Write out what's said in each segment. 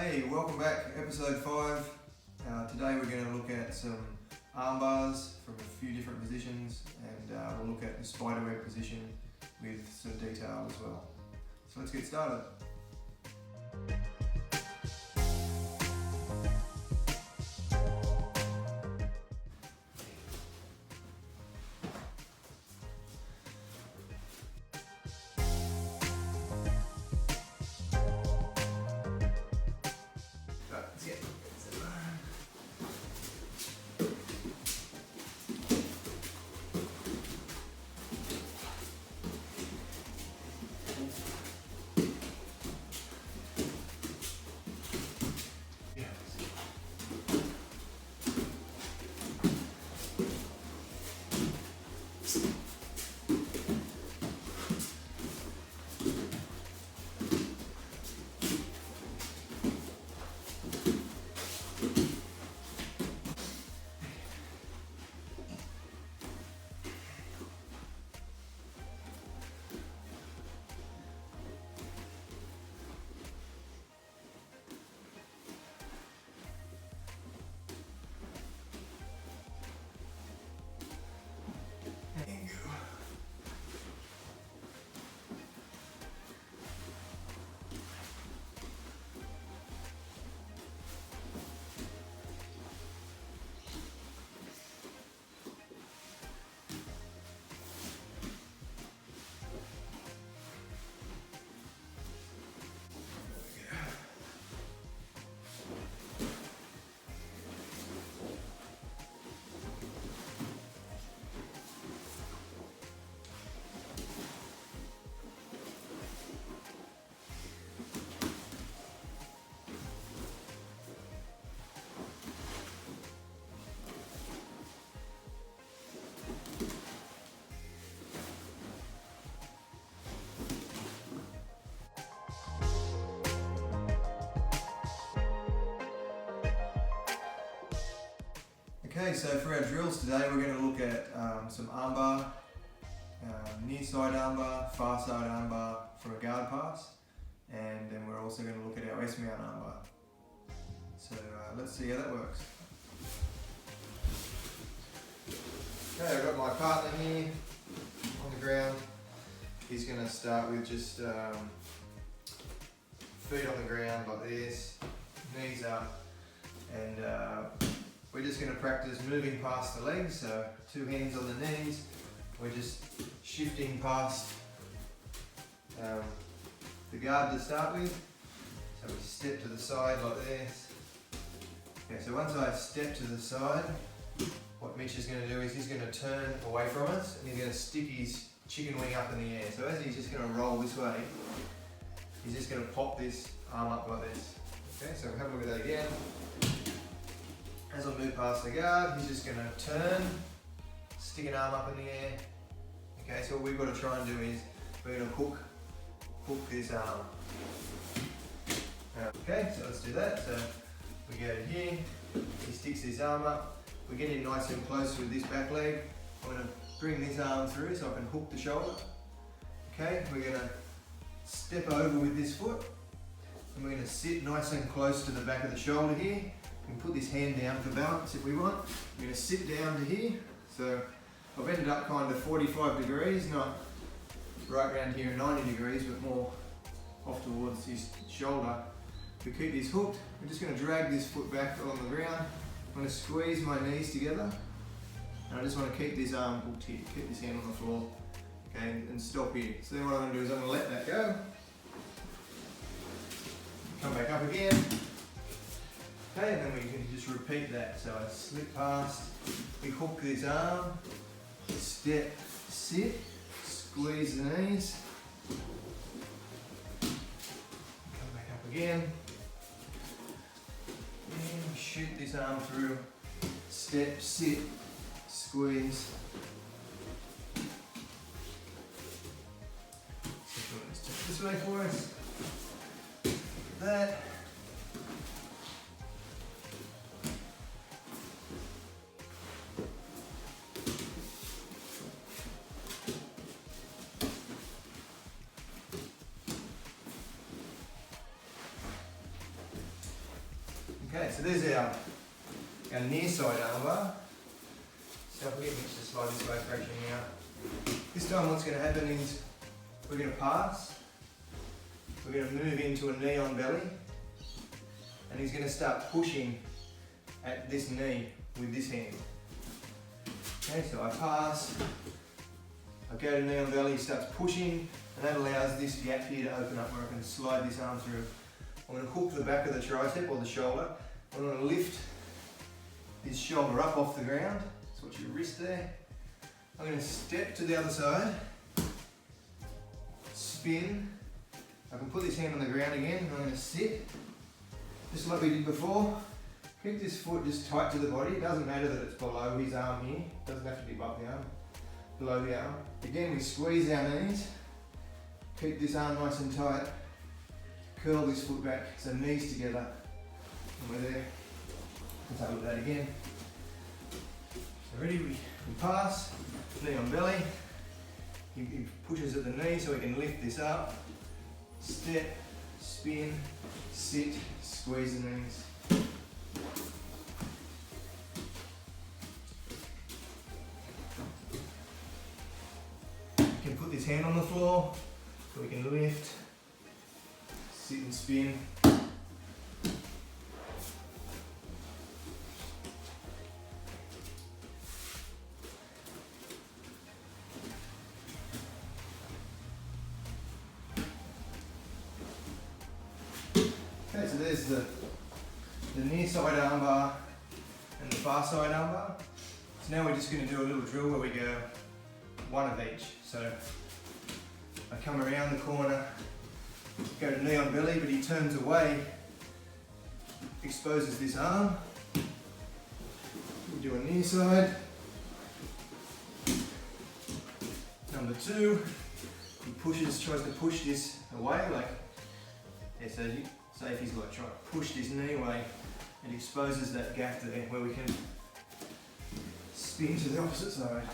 Hey, welcome back, episode 5. Today we're going to look at some arm bars from a few different positions, and we'll look at the spiderweb position with some detail as well. So let's get started. Okay, so for our drills today we're going to look at some armbar, near side armbar, far side armbar from a guard pass, and then we're also going to look at our S-mount armbar. So let's see how that works. Okay, I've got my partner here on the ground. He's going to start with just feet on the ground like this, knees up, and we're just going to practice moving past the legs, so 2 hands on the knees. We're just shifting past the guard to start with. So we step to the side like this. Okay, so once I step to the side, what Mitch is going to do is he's going to turn away from us and he's going to stick his chicken wing up in the air. So as he's just going to roll this way, he's just going to pop this arm up like this. Okay, so we'll have a look at that again. As I move past the guard, he's just going to turn, stick an arm up in the air. Okay, so what we've got to try and do is we're going to hook this arm. Okay, so let's do that. So we go here, he sticks his arm up, we get in nice and close with this back leg. I'm going to bring this arm through so I can hook the shoulder. Okay, we're going to step over with this foot and we're going to sit nice and close to the back of the shoulder here. We can put this hand down for balance if we want. I'm going to sit down to here. So I've ended up kind of 45 degrees, not right around here at 90 degrees, but more off towards his shoulder. We keep this hooked. We're just going to drag this foot back along the ground. I'm going to squeeze my knees together. And I just want to keep this arm hooked here, keep this hand on the floor, okay, and stop here. So then what I'm going to do is I'm going to let that go. Come back up again. Okay, and then we can just repeat that. So I slip past, we hook this arm, step, sit, squeeze the knees, come back up again, and shoot this arm through, step, sit, squeeze. So let's turn this way for us, that. there's our near side armbar. So if we get Mitch to slide this way, fracturing out. This time what's going to happen is we're going to pass. We're going to move into a knee on belly. And he's going to start pushing at this knee with this hand. Okay, so I pass. I go to knee on belly, he starts pushing. And that allows this gap here to open up where I can slide this arm through. I'm going to hook the back of the tricep or the shoulder. I'm going to lift his shoulder up off the ground. So watch your wrist there. I'm going to step to the other side, spin. I can put this hand on the ground again and I'm going to sit, just like we did before. Keep this foot just tight to the body. It doesn't matter that it's below his arm here. It doesn't have to be above the arm, below the arm. Again, we squeeze our knees. Keep this arm nice and tight. Curl this foot back, so knees together. And we're there. Let's have a look at that again. So ready, we pass, knee on belly. He pushes at the knee so we can lift this up. Step, spin, sit, squeeze the knees. You can put this hand on the floor so we can lift, sit and spin. Okay, so there's the near side armbar and the far side armbar. So now we're just going to do a little drill where we go one of each. So I come around the corner, go to knee on belly, but he turns away, exposes this arm. We do a near side. Number two, he tries to push this away, like, yeah, so say if he's like trying to push his knee away, it exposes that gap there where we can spin to the opposite side.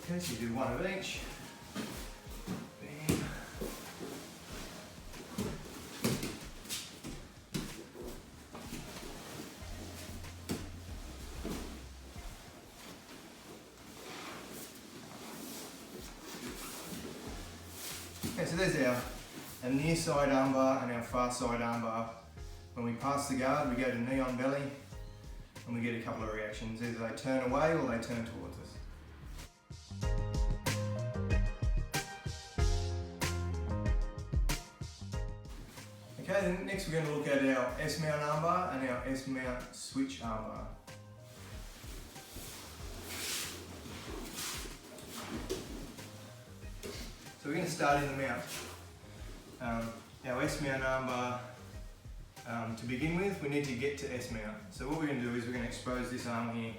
Okay, so you do one of each. Bam. Okay, so there's our near side armbar and our far side armbar. When we pass the guard, we go to knee on belly and we get a couple of reactions. Either they turn away or they turn towards us. Okay, then next we're going to look at our S-mount armbar and our S-mount switch armbar. So we're going to start in the mount. Our S-mount armbar, to begin with, we need to get to S-mount. So what we're going to do is we're going to expose this arm here.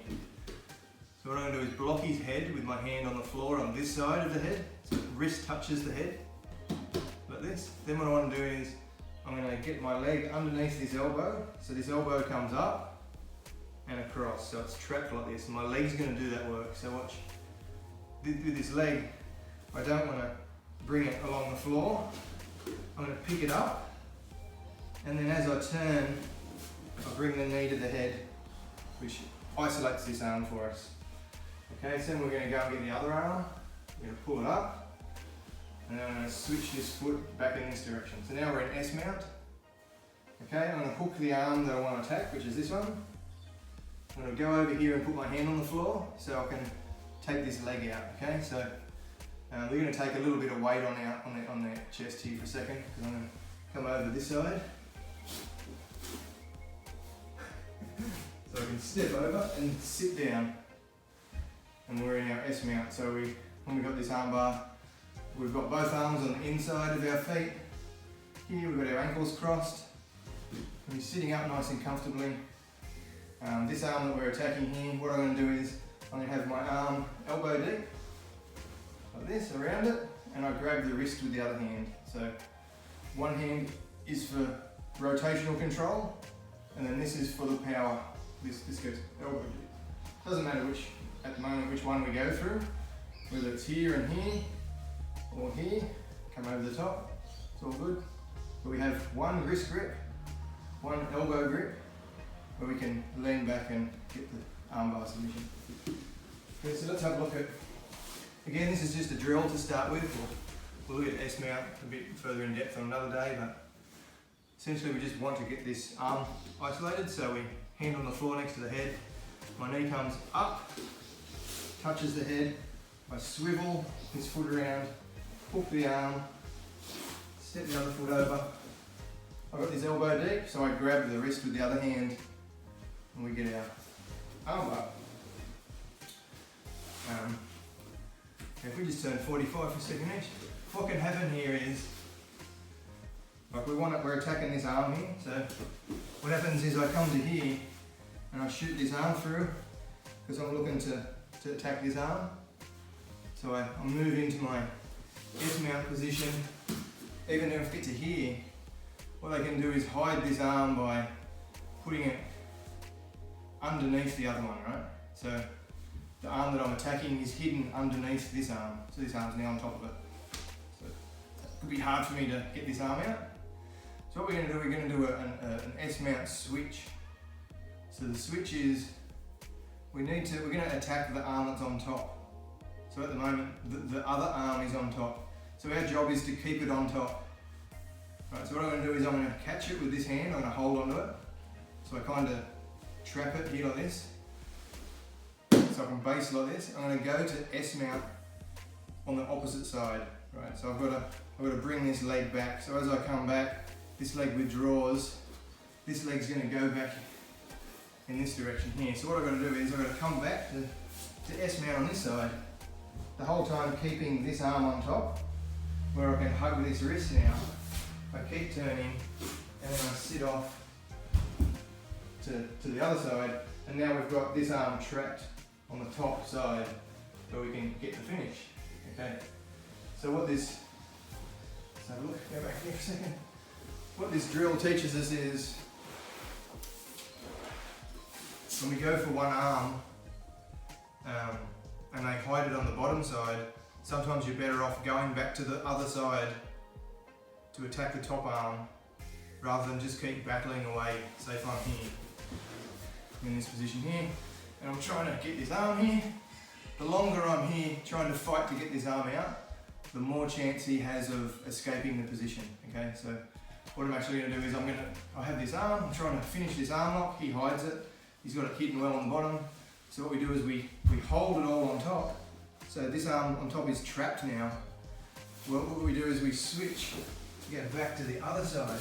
So what I'm going to do is block his head with my hand on the floor on this side of the head. So the wrist touches the head, like this. Then what I want to do is I'm going to get my leg underneath this elbow. So this elbow comes up and across. So it's trapped like this. My leg's going to do that work. So watch. With this leg, I don't want to bring it along the floor. I'm going to pick it up, and then as I turn, I bring the knee to the head, which isolates this arm for us. Okay, so then we're going to go and get the other arm. We're going to pull it up, and then I'm going to switch this foot back in this direction. So now we're in S mount. Okay, I'm going to hook the arm that I want to attack, which is this one. I'm going to go over here and put my hand on the floor so I can take this leg out. Okay, so we're going to take a little bit of weight on the chest here for a second, because I'm going to come over this side. So I can step over and sit down, and we're in our S mount. So when we've got this arm bar, we've got both arms on the inside of our feet. Here we've got our ankles crossed. We're sitting up nice and comfortably. This arm that we're attacking here, what I'm going to do is I'm going to have my arm elbow deep, like this, around it, and I grab the wrist with the other hand. So one hand is for rotational control, and then this is for the power. This goes elbow deep. Doesn't matter at the moment which one we go through, whether it's here and here, or here, come over the top, it's all good. but we have one wrist grip, one elbow grip, where we can lean back and get the armbar submission. Okay, so let's have a look at, again, this is just a drill to start with. We'll look at S-mount a bit further in depth on another day, but essentially we just want to get this arm isolated. So we hand on the floor next to the head, my knee comes up, touches the head, I swivel this foot around, hook the arm, step the other foot over. I've got this elbow deep, so I grab the wrist with the other hand and we get our arm bar. If we just turn 45 for a second each, what can happen here is, like we're attacking this arm here, so what happens is I come to here and I shoot this arm through because I'm looking to attack this arm. So I move into my S-mount position. Even if I get to here, what I can do is hide this arm by putting it underneath the other one, right? So the arm that I'm attacking is hidden underneath this arm. So this arm's now on top of it. So it could be hard for me to get this arm out. So what we're going to do an S-mount switch. So the switch is, we're going to attack the arm that's on top. So at the moment, the other arm is on top. So our job is to keep it on top. Right, so what I'm going to do is I'm going to catch it with this hand, I'm going to hold onto it. So I kind of trap it here like this. So I can base like this. I'm going to go to S-mount on the opposite side. Right, so I've got to bring this leg back. So as I come back, this leg withdraws. This leg's going to go back in this direction here. So what I've got to do is I've got to come back to S-mount on this side. The whole time keeping this arm on top, where I can hug this wrist now. I keep turning and then I sit off to the other side, and now we've got this arm trapped on the top side where we can get the finish. Okay, so what this, let's have a look, go back here for a second. What this drill teaches us is, when we go for one arm and they hide it on the bottom side, sometimes you're better off going back to the other side to attack the top arm rather than just keep battling away. Say if I'm here, in this position here, and I'm trying to get this arm here, the longer I'm here trying to fight to get this arm out, the more chance he has of escaping the position. Okay, so what I'm actually going to do is I have this arm, I'm trying to finish this arm lock, he hides it, he's got it hidden well on the bottom. So what we do is we hold it all on top. So this arm on top is trapped now. Well, what we do is we switch to get back to the other side,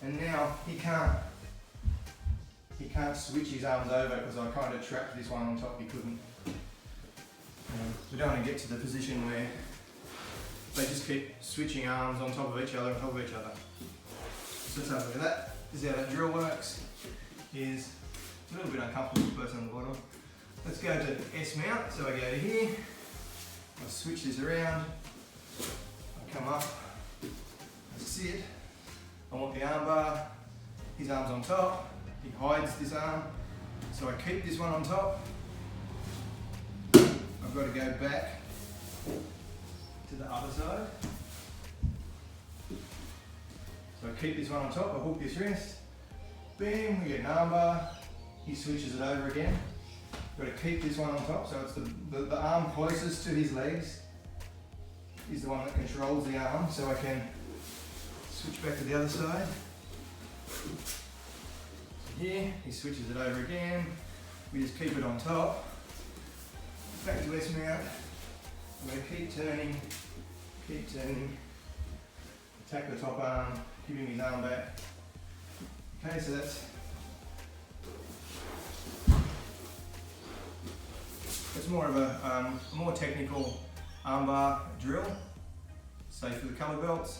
and now he can't switch his arms over because I kind of trapped this one on top. He couldn't. We don't want to get to the position where they just keep switching arms on top of each other, So let's have a look at that. This is how that drill works. It's a little bit uncomfortable for the person on the bottom. Let's go to S-mount. So I go to here, I switch this around, I come up, I sit, I want the arm bar, his arm's on top, he hides this arm, so I keep this one on top. I've got to go back to the other side. So I keep this one on top, I hook this wrist, bam, we get an arm bar, he switches it over again. Got to keep this one on top, so it's the arm closest to his legs is the one that controls the arm, so I can switch back to the other side. Here, he switches it over again, we just keep it on top. Back to S-mount, I'm going to keep turning, attack the top arm, giving his arm back. Okay, so that's more of a more technical armbar drill, say for the colour belts,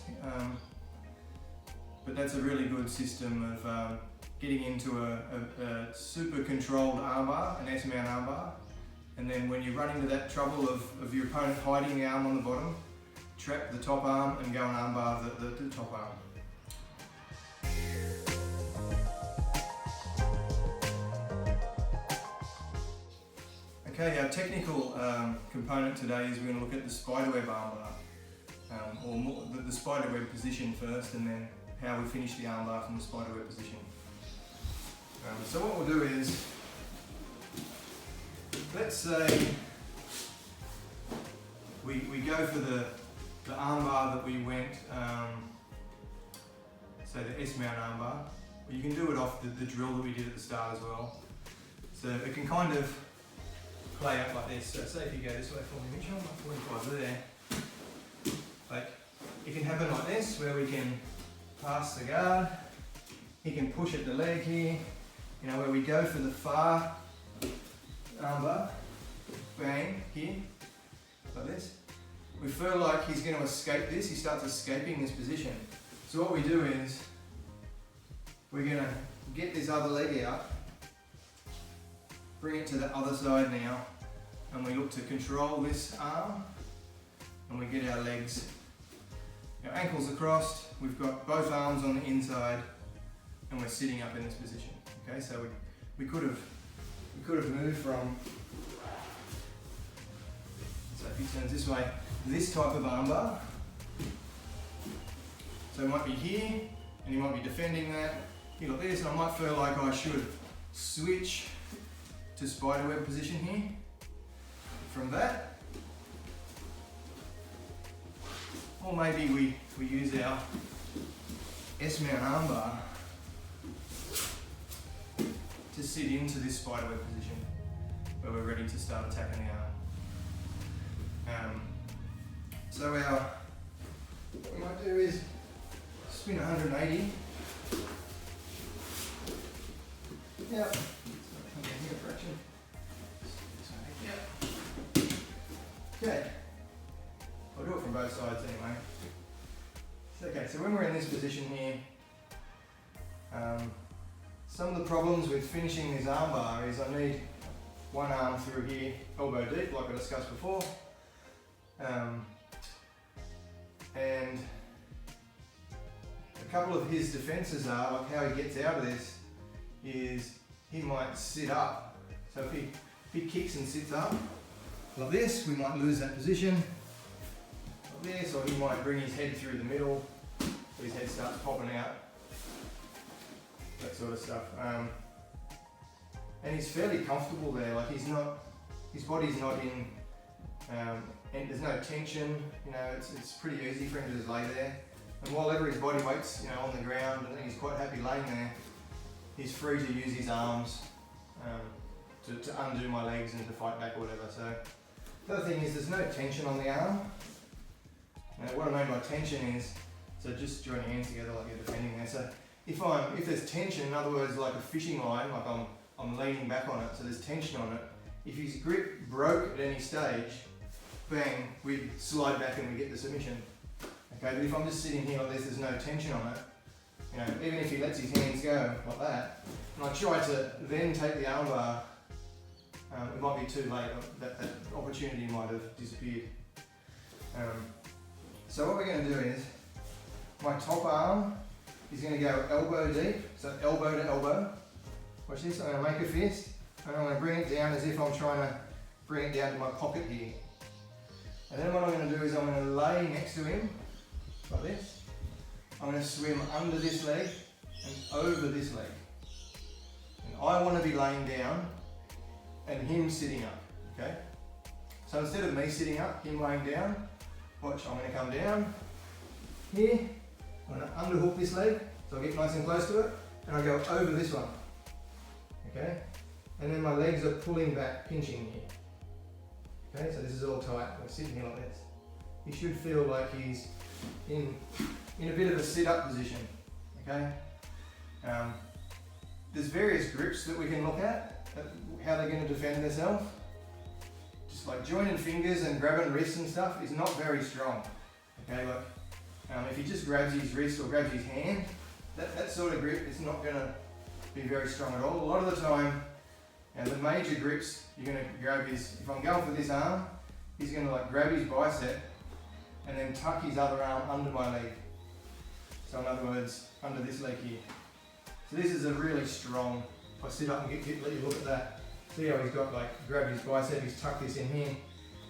but that's a really good system of getting into a super controlled armbar, an S-mount armbar, and then when you run into that trouble of your opponent hiding the arm on the bottom, trap the top arm and go and armbar the top arm. Okay, our technical component today is we're going to look at the spiderweb armbar, or more, the spiderweb position first, and then how we finish the armbar from the spider web position. So what we'll do is, let's say we go for the armbar that we went, say the S-mount armbar. But you can do it off the drill that we did at the start as well. So it can kind of play out like this. So say if you go this way for me, Mitchell, my 45 there. Like, it can happen like this, where we can pass the guard. He can push at the leg here. You know, where we go for the far armbar, bang, here, like this. We feel like he's going to escape this. He starts escaping this position. So what we do is, we're going to get this other leg out, bring it to the other side now, and we look to control this arm, and we get our legs, our ankles are crossed, we've got both arms on the inside, and we're sitting up in this position. Okay, so we could have moved from, so if he turns this way, this type of armbar. So he might be here, and he might be defending that. Here like this, and I might feel like I should switch to spiderweb position here. From that, or maybe we use our S-mount armbar to sit into this spiderweb position where we're ready to start attacking the arm. So what we might do is spin 180. Yep. Okay. I'll do it from both sides anyway. Okay, so when we're in this position here, some of the problems with finishing this armbar is I need one arm through here, elbow deep, like I discussed before. And a couple of his defences are, like how he gets out of this, is he might sit up. So if he kicks and sits up, like this, we might lose that position. Like this, or he might bring his head through the middle, so his head starts popping out. That sort of stuff. And he's fairly comfortable there, like his body's not in, and there's no tension, you know, it's pretty easy for him to just lay there. And while his body weight's, you know, on the ground and he's quite happy laying there, he's free to use his arms to undo my legs and to fight back or whatever. So the other thing is there's no tension on the arm. Now what I mean by tension is, so just join your hands together like you're defending there. So if there's tension, in other words, like a fishing line, like I'm leaning back on it, so there's tension on it. If his grip broke at any stage, bang, we slide back and we get the submission. Okay, but if I'm just sitting here like this, there's no tension on it. You know, even if he lets his hands go like that, and I try to then take the armbar, it might be too late. That opportunity might have disappeared. So what we're going to do is, my top arm is going to go elbow deep, so elbow to elbow. Watch this, I'm going to make a fist, and I'm going to bring it down as if I'm trying to bring it down to my pocket here. And then what I'm going to do is I'm going to lay next to him, like this. I'm going to swim under this leg and over this leg. And I want to be laying down and him sitting up, okay? So instead of me sitting up, him laying down, watch, I'm going to come down here, I'm going to underhook this leg, so I get nice and close to it, and I go over this one, okay? And then my legs are pulling back, pinching here. Okay, so this is all tight, we're sitting here like this. He should feel like he's in a bit of a sit-up position, okay? There's various grips that we can look at how they're going to defend themselves. Just like joining fingers and grabbing wrists and stuff is not very strong, okay? Like, if he just grabs his wrist or grabs his hand, that sort of grip is not going to be very strong at all. A lot of the time, the major grips you're going to grab is, if I'm going for this arm, he's going to like grab his bicep and then tuck his other arm under my leg. So in other words, under this leg here. So this is a really strong, if I sit up and let you look at that, see how he's got like, grab his bicep, he's tucked this in here.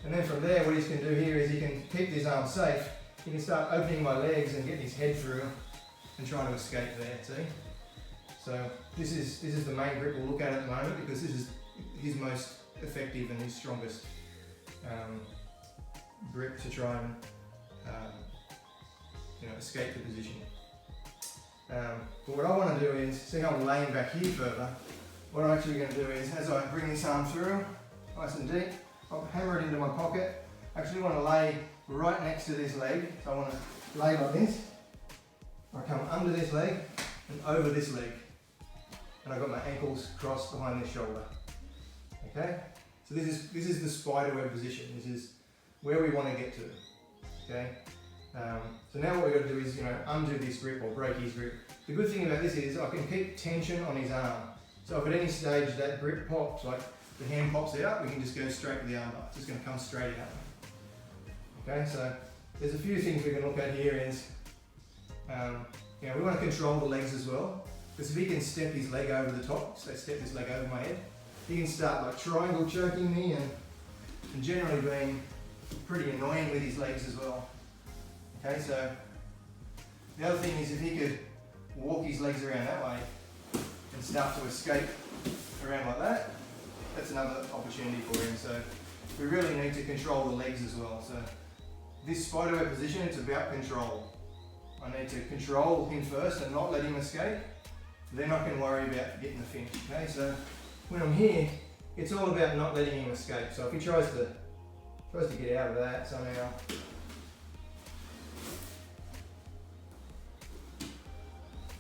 And then from there, what he's going to do here is he can keep this arm safe. He can start opening my legs and getting his head through. and trying to escape there, see? So this is the main grip we'll look at the moment, because this is his most effective and his strongest grip to try and escape the position. But what I want to do is, see how I'm laying back here further, what I'm actually going to do is, as I bring this arm through, nice and deep, I'll hammer it into my pocket. I actually want to lay right next to this leg, so I want to lay like this. I come under this leg and over this leg, and I've got my ankles crossed behind this shoulder. Okay, so this is the spiderweb position. This is where we want to get to. Okay, so now what we've got to do is undo this grip or break his grip. The good thing about this is I can keep tension on his arm. So if at any stage that grip pops, like the hand pops out, we can just go straight to the armbar. It's just going to come straight out. Okay, so there's a few things we can look at here is, we want to control the legs as well. Because if he can step his leg over the top, so step his leg over my head, he can start like triangle choking me and generally being pretty annoying with his legs as well. Okay, so the other thing is if he could walk his legs around that way and start to escape around like that, that's another opportunity for him. So we really need to control the legs as well. So this spiderweb position, it's about control. I need to control him first and not let him escape. Then I can worry about getting the finish. Okay, so when I'm here, it's all about not letting him escape. So if he tries to get out of that somehow,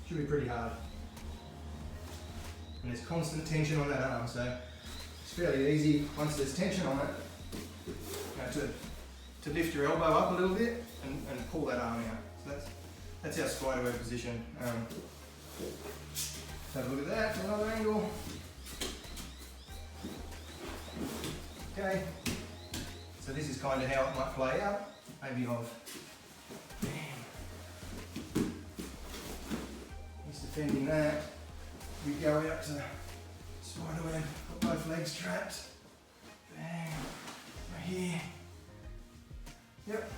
should be pretty hard. And there's constant tension on that arm, so it's fairly easy once there's tension on it, to lift your elbow up a little bit and pull that arm out. So that's our spiderweb position. Let's have a look at that from another angle. Okay, so this is kind of how it might play out. Maybe he's defending that. We go out to spiderweb, got both legs trapped. Bang, right here. Yep.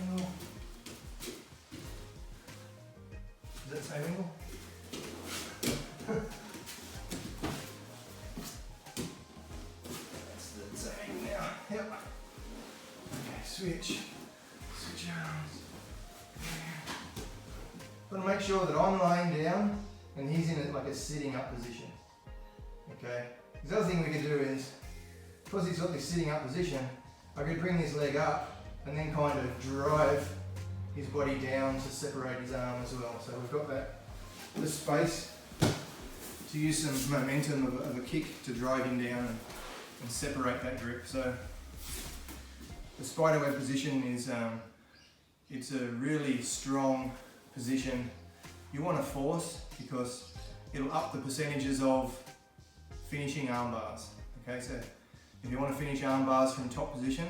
Angle. Is that the same angle? That's the same angle now. Yep. Okay, switch arms. Got to make sure that I'm lying down and he's in like a sitting up position. Okay. The other thing we could do is, because he's got this sitting up position, I could bring this leg up and then kind of drive his body down to separate his arm as well. So we've got the space to use some momentum of a kick to drive him down and separate that grip. So the spiderweb position is it's a really strong position. You want to force because it'll up the percentages of finishing arm bars. Okay, so if you want to finish arm bars from top position,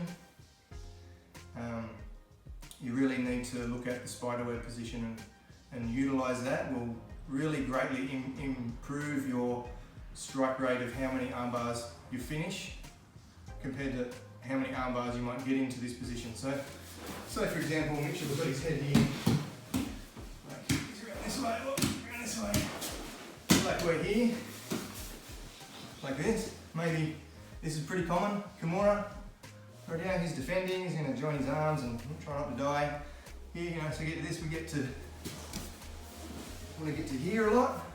you really need to look at the spiderweb position and utilize that. Will really greatly improve your strike rate of how many arm bars you finish compared to how many arm bars you might get into this position. So for example, Mitch will put his head here. He's around this way, around this way. Like we're here, like this. Maybe this is pretty common. Kimura, right down, he's defending, he's going to join his arms and try not to die. Here, so to get to this, we want to get to here a lot.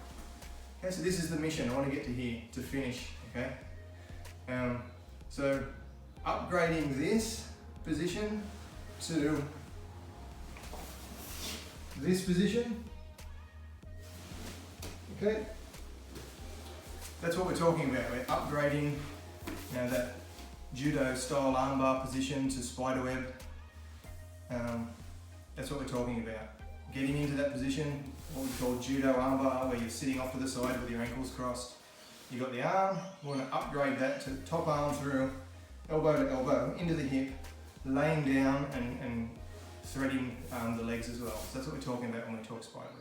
Okay, so this is the mission. I want to get to here to finish. Okay, so upgrading this position to this position. Okay, that's what we're talking about. We're upgrading that judo style armbar position to spiderweb. That's what we're talking about. Getting into that position, what we call judo armbar, where you're sitting off to the side with your ankles crossed. You've got the arm, we want to upgrade that to top arm through, elbow to elbow, into the hip, laying down and threading the legs as well. So that's what we're talking about when we talk spiderweb.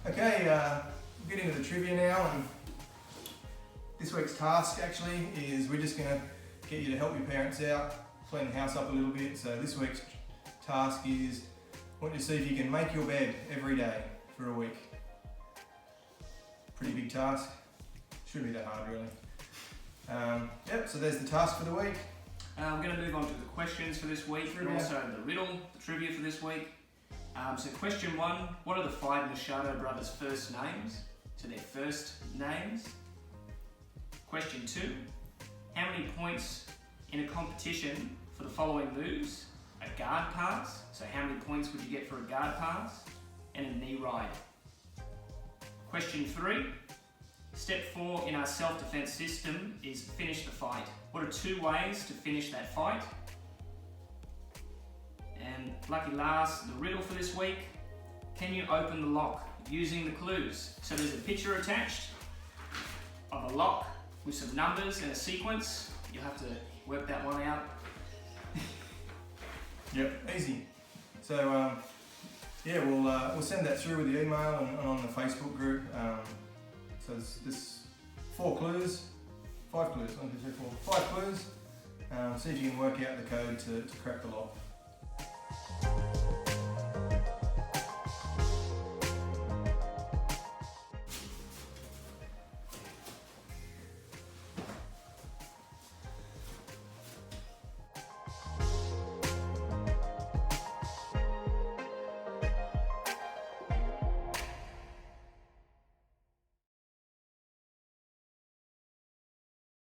Okay, we'll get into the trivia now, and this week's task actually is we're just going to get you to help your parents out, clean the house up a little bit. So this week's task is, I want you to see if you can make your bed every day for a week. Pretty big task. Shouldn't be that hard really. Yep, so there's the task for the week. I'm going to move on to the questions for this week, and also the riddle, the trivia for this week. So question 1, what are the 5 Machado brothers' first names? So their first names. Question 2, how many points in a competition for the following moves? A guard pass, so how many points would you get for a guard pass? And a knee ride. Question 3, step 4 in our self-defense system is finish the fight. What are 2 ways to finish that fight? And lucky last, the riddle for this week, can you open the lock using the clues? So there's a picture attached of a lock with some numbers and a sequence. You'll have to work that one out. Yep, easy. So yeah, we'll send that through with the email and on the Facebook group. So there's 4 clues, 5 clues, 1, 2, 3, 4, 5 clues. See if you can work out the code to crack the lock.